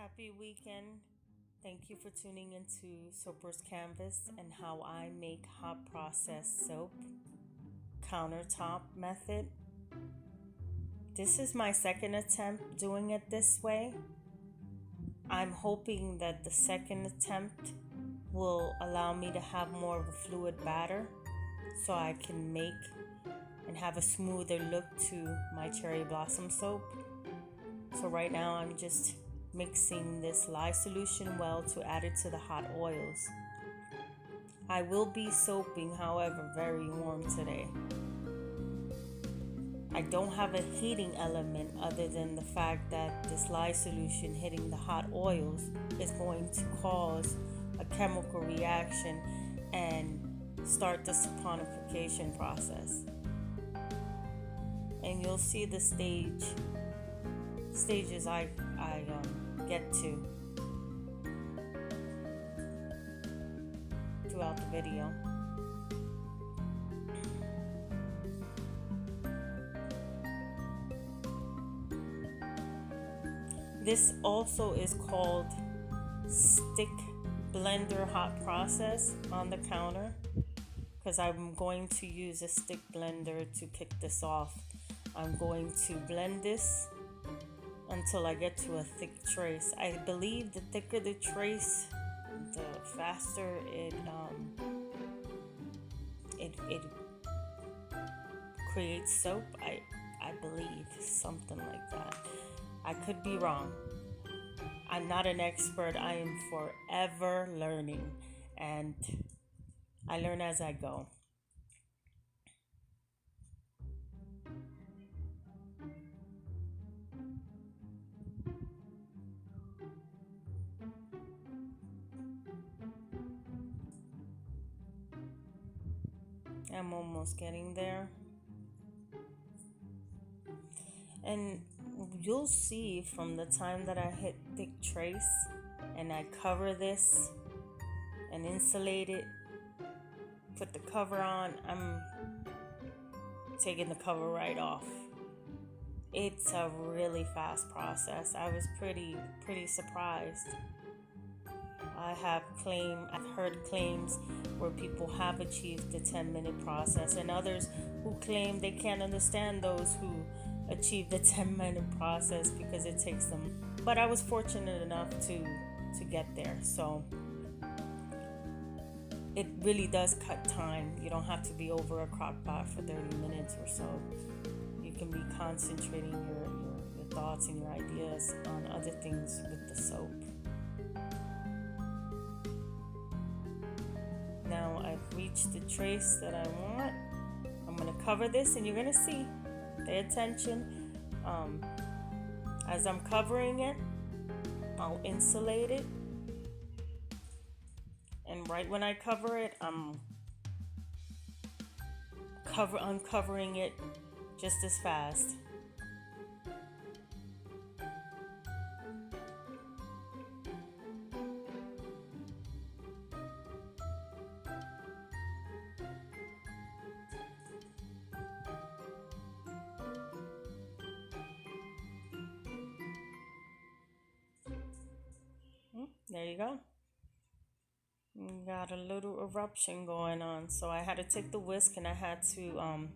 Happy weekend. Thank you for tuning into Soaper's Canvas and how I make hot process soap countertop method. This is my second attempt doing it this way. I'm hoping that the second attempt will allow me to have more of a fluid batter so I can make and have a smoother look to my cherry blossom soap. So right now I'm just mixing this lye solution well to add it to the hot oils. I will be soaping, however, very warm today. I don't have a heating element other than the fact that this lye solution hitting the hot oils is going to cause a chemical reaction and start the saponification process. And you'll see the stages I get to throughout the video. This also is called stick blender hot process on the counter because I'm going to use a stick blender to kick this off. I'm going to blend this until I get to a thick trace. I believe the thicker the trace, the faster it creates soap. I believe something like that. I could be wrong. I'm not an expert. I am forever learning, and I learn as I go. I'm almost getting there. And you'll see from the time that I hit thick trace and I cover this and insulate it, put the cover on, I'm taking the cover right off. It's a really fast process. I was pretty surprised. I've heard claims where people have achieved the 10-minute process, and others who claim they can't understand those who achieve the 10-minute process because it takes them. But I was fortunate enough to get there. So it really does cut time. You don't have to be over a crock pot for 30 minutes or so. You can be concentrating your thoughts and your ideas on other things with the soap. Now I've reached the trace that I want. I'm going to cover this and you're going to see. Pay attention. As I'm covering it, I'll insulate it. And right when I cover it, I'm uncovering it just as fast. There you go. Got a little eruption going on, so I had to take the whisk and I had to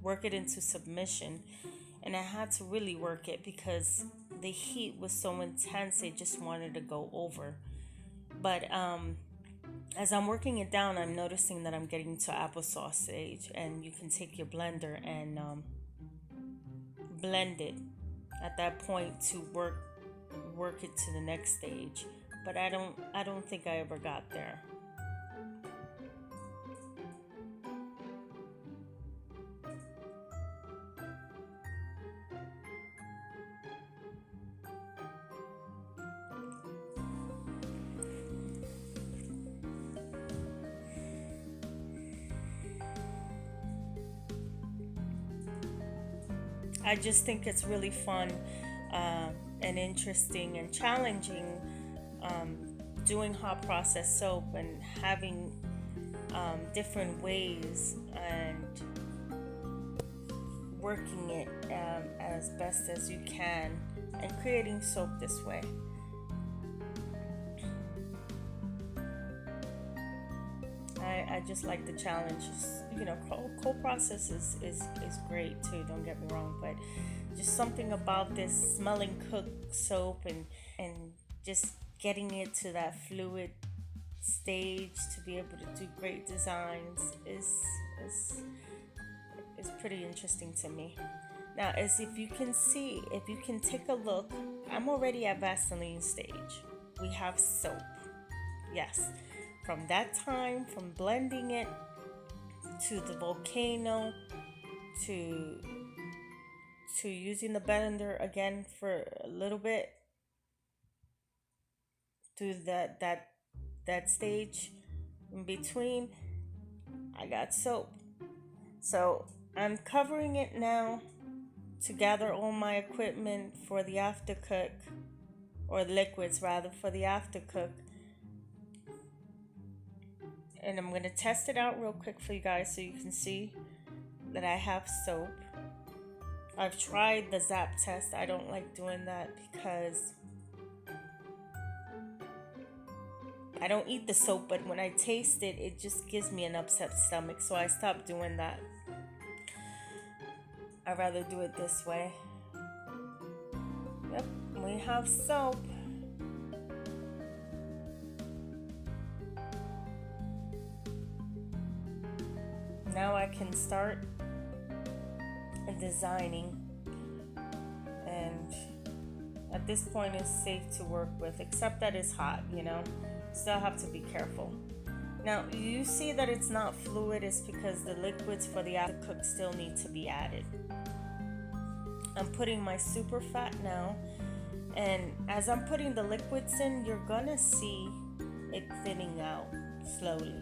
work it into submission, and I had to really work it because the heat was so intense it just wanted to go over. But as I'm working it down, I'm noticing that I'm getting to applesauce stage, and you can take your blender and blend it at that point to work it to the next stage. But I don't think I ever got there. I just think it's really fun and interesting and challenging doing hot process soap and having different ways and working it as best as you can and creating soap this way. I just like the challenge. You know, cold process is great too, don't get me wrong, but just something about this smelling cooked soap and just getting it to that fluid stage to be able to do great designs is pretty interesting to me. Now, as if you can see, if you can take a look, I'm already at Vaseline stage. We have soap. Yes. From that time, from blending it to the volcano to using the blender again for a little bit to that stage in between, I got soap. So I'm covering it now to gather all my equipment for the aftercook, or liquids rather, for the aftercook. And I'm going to test it out real quick for you guys so you can see that I have soap. I've tried the zap test. I don't like doing that because I don't eat the soap, but when I taste it, it just gives me an upset stomach. So I stopped doing that. I'd rather do it this way. Yep, we have soap. Now I can start designing, and at this point it's safe to work with, except that it's hot, you know. Still have to be careful. Now you see that it's not fluid, it's because the liquids for the aftercook still need to be added. I'm putting my super fat now, and as I'm putting the liquids in, you're gonna see it thinning out slowly,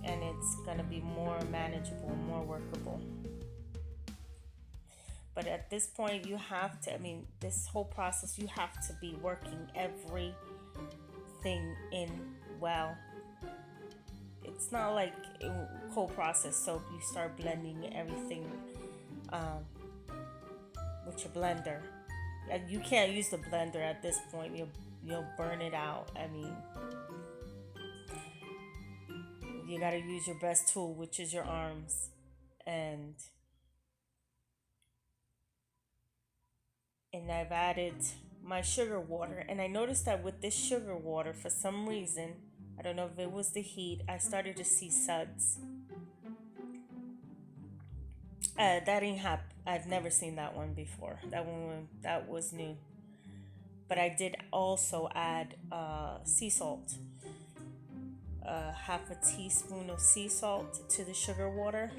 and it's gonna be more manageable, more workable. But at this point, you have to, I mean, this whole process, you have to be working everything in well. It's not like cold process soap, you start blending everything with your blender. You can't use the blender at this point, you'll burn it out. I mean, you gotta use your best tool, which is your arms. And I've added my sugar water, and I noticed that with this sugar water, for some reason, I don't know if it was the heat, I started to see suds. That ain't I've never seen that one before. That was new. But I did also add sea salt. Half a teaspoon of sea salt to the sugar water.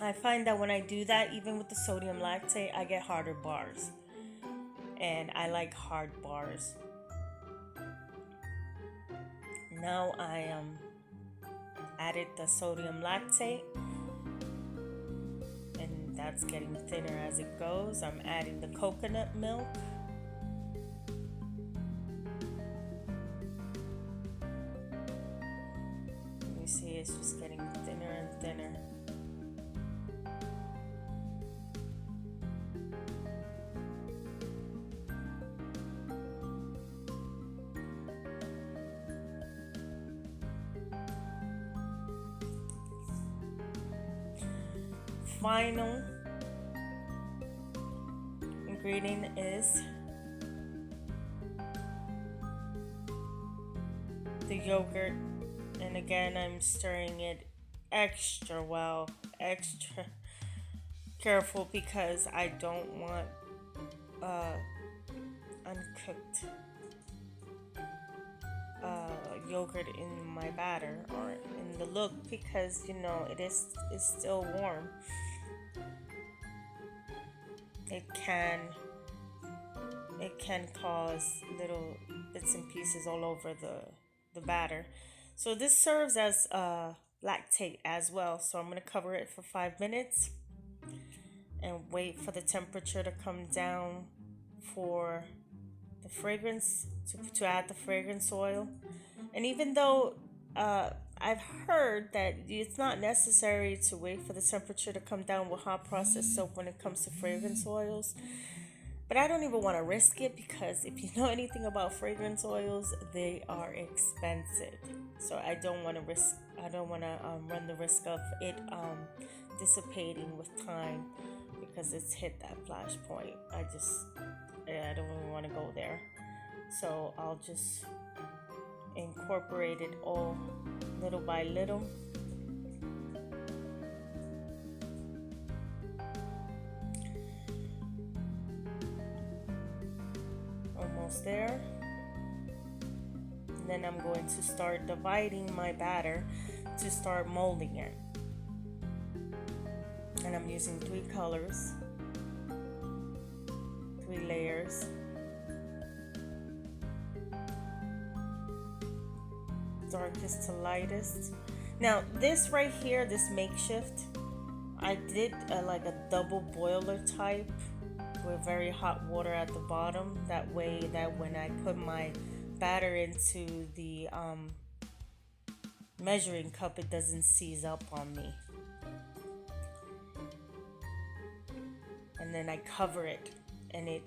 I find that when I do that, even with the sodium lactate, I get harder bars. And I like hard bars. Now I added the sodium lactate, and that's getting thinner as it goes. I'm adding the coconut milk. You see it's just getting thinner and thinner. Final ingredient is the yogurt, and again I'm stirring it extra well, extra careful, because I don't want uncooked yogurt in my batter or in the look, because you know it's still warm. It can cause little bits and pieces all over the batter. So this serves as lactate as well. So I'm going to cover it for 5 minutes and wait for the temperature to come down for the fragrance, to add the fragrance oil. And even though I've heard that it's not necessary to wait for the temperature to come down with hot process soap when it comes to fragrance oils, But I don't even want to risk it because if you know anything about fragrance oils, they are expensive. So I don't want to risk. I don't want to run the risk of it dissipating with time because it's hit that flash point. I don't even want to go there. So I'll just incorporate it all little by little. Almost there. And then I'm going to start dividing my batter to start molding it. And I'm using 3 colors, 3 layers. Darkest to lightest. Now this right here, this makeshift, I did like a double boiler type with very hot water at the bottom. That way that when I put my batter into the measuring cup, it doesn't seize up on me. And then I cover it, and it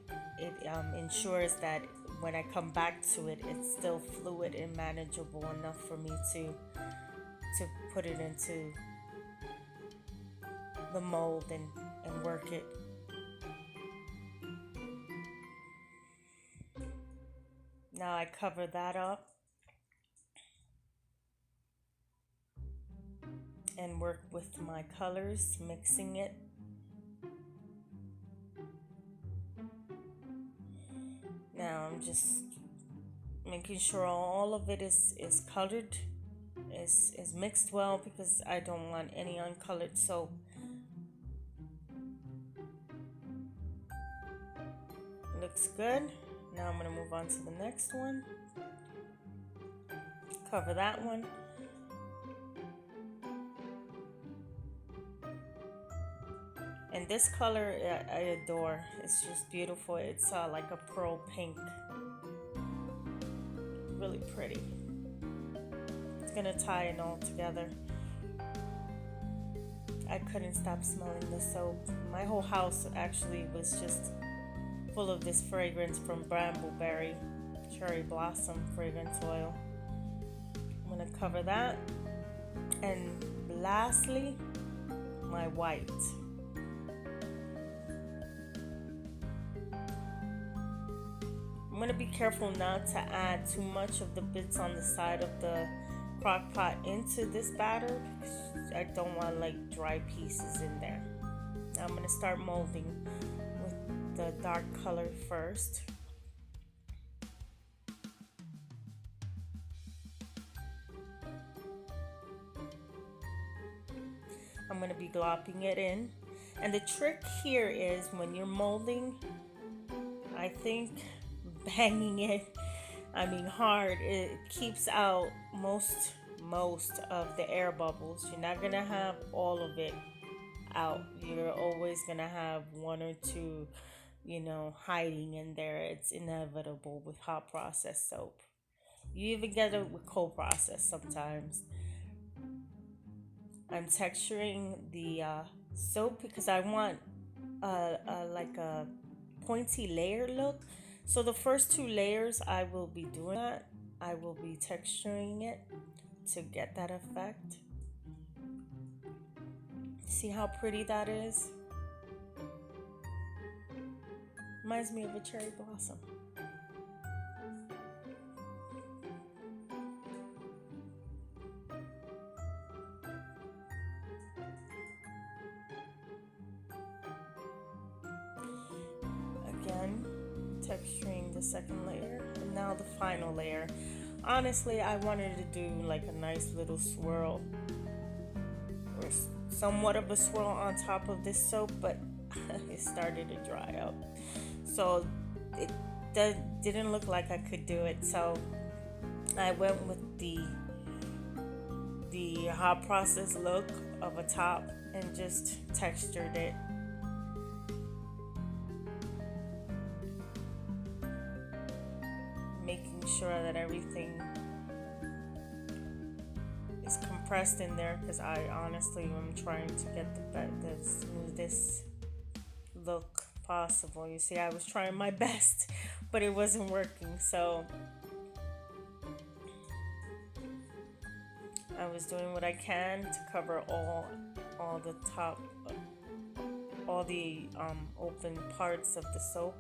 ensures that when I come back to it, it's still fluid and manageable enough for me to put it into the mold and work it. Now I cover that up and work with my colors, mixing it. Now I'm just making sure all of it is colored, is mixed well, because I don't want any uncolored soap. Looks good. Now I'm going to move on to the next one. Cover that one. And this color I adore. It's just beautiful. It's like a pearl pink. Really pretty. It's gonna tie it all together. I couldn't stop smelling the soap. My whole house actually was just full of this fragrance from Brambleberry cherry blossom fragrance oil. I'm gonna cover that. And lastly, my white. I'm going to be careful not to add too much of the bits on the side of the crock pot into this batter, because I don't want like dry pieces in there. Now I'm going to start molding with the dark color first. I'm going to be glopping it in. And the trick here is when you're molding, I think banging it, hard, it keeps out most of the air bubbles. You're not gonna have all of it out. You're always gonna have 1 or 2, hiding in there. It's inevitable with hot process soap. You even get it with cold process sometimes. I'm texturing the soap because I want like a pointy layer look. So the first 2 layers I will be doing that. I will be texturing it to get that effect. See how pretty that is? Reminds me of a cherry blossom. Again, texturing the second layer, and now the final layer. Honestly, I wanted to do like a nice little swirl or somewhat of a swirl on top of this soap, but it started to dry up, so it didn't look like I could do it. So I went with the hot process look of a top and just textured it. Making sure that everything is compressed in there, because I honestly am trying to get the smoothest look possible. You see, I was trying my best, but it wasn't working. So I was doing what I can to cover all the top, all the open parts of the soap.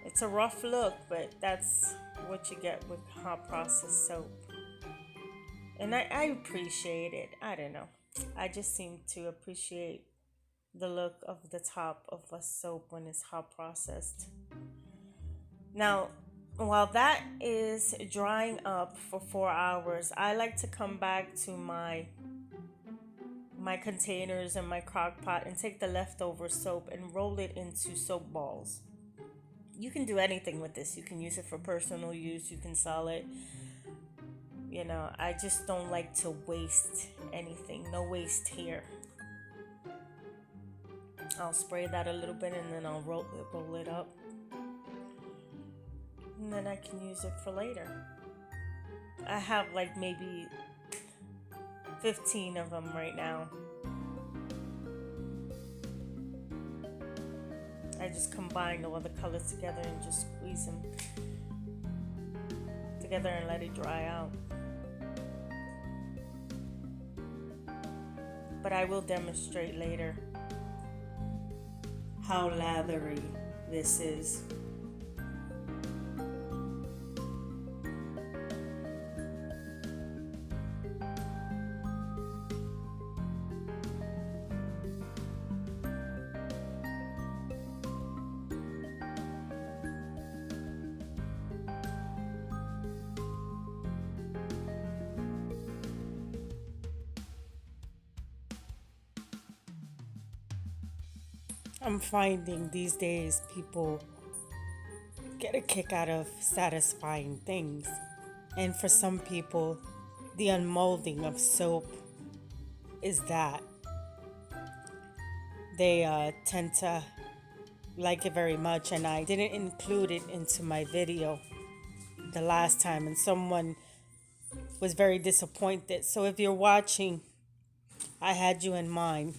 It's a rough look, but that's what you get with hot process soap. And I appreciate it. I don't know. I just seem to appreciate the look of the top of a soap when it's hot processed. Now, while that is drying up for 4 hours, I like to come back to my containers and my crock pot and take the leftover soap and roll it into soap balls. You can do anything with this. You can use it for personal use. You can sell it. You know, I just don't like to waste anything. No waste here. I'll spray that a little bit and then I'll roll it up. And then I can use it for later. I have like maybe 15 of them right now. I just combine all the colors together and just squeeze them together and let it dry out. But I will demonstrate later how lathery this is. I'm finding these days people get a kick out of satisfying things. And for some people, the unmolding of soap is that. They tend to like it very much, and I didn't include it into my video the last time, and someone was very disappointed. So if you're watching, I had you in mind.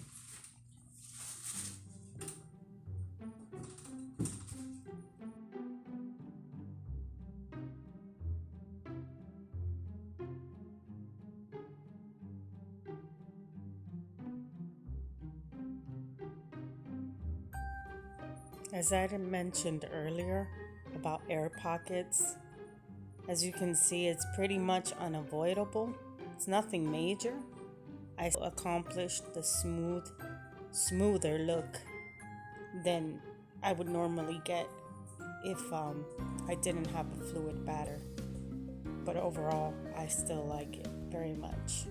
As I had mentioned earlier about air pockets, as you can see, it's pretty much unavoidable. It's nothing major. I accomplished the smoother look than I would normally get if I didn't have a fluid batter. But overall, I still like it very much.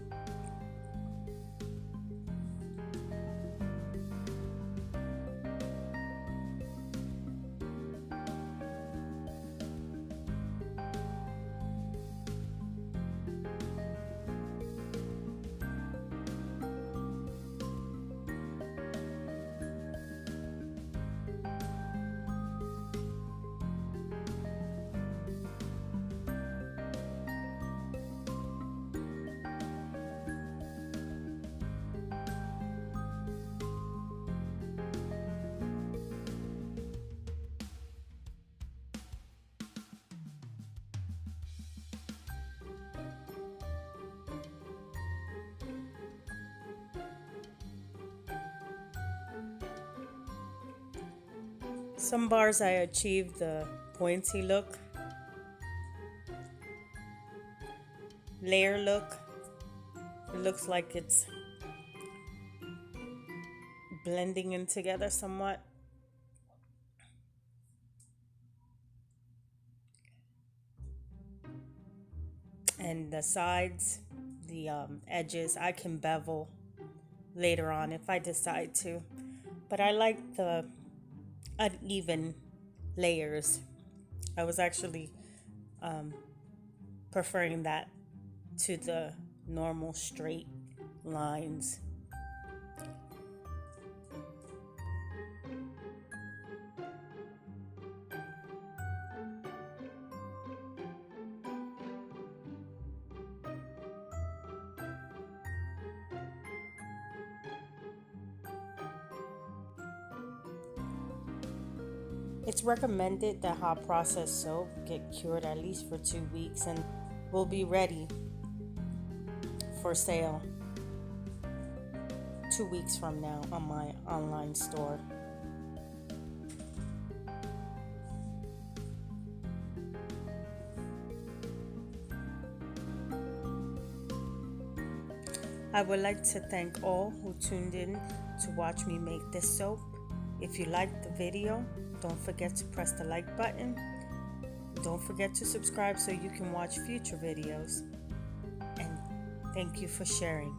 Some bars I achieved the pointy look, layer look. It looks like it's blending in together somewhat. And the sides, the edges, I can bevel later on if I decide to. But I like the uneven layers. I was actually preferring that to the normal straight lines. It's recommended that hot processed soap get cured at least for 2 weeks and will be ready for sale 2 weeks from now on my online store. I would like to thank all who tuned in to watch me make this soap. If you liked the video, don't forget to press the like button. Don't forget to subscribe so you can watch future videos. And thank you for sharing.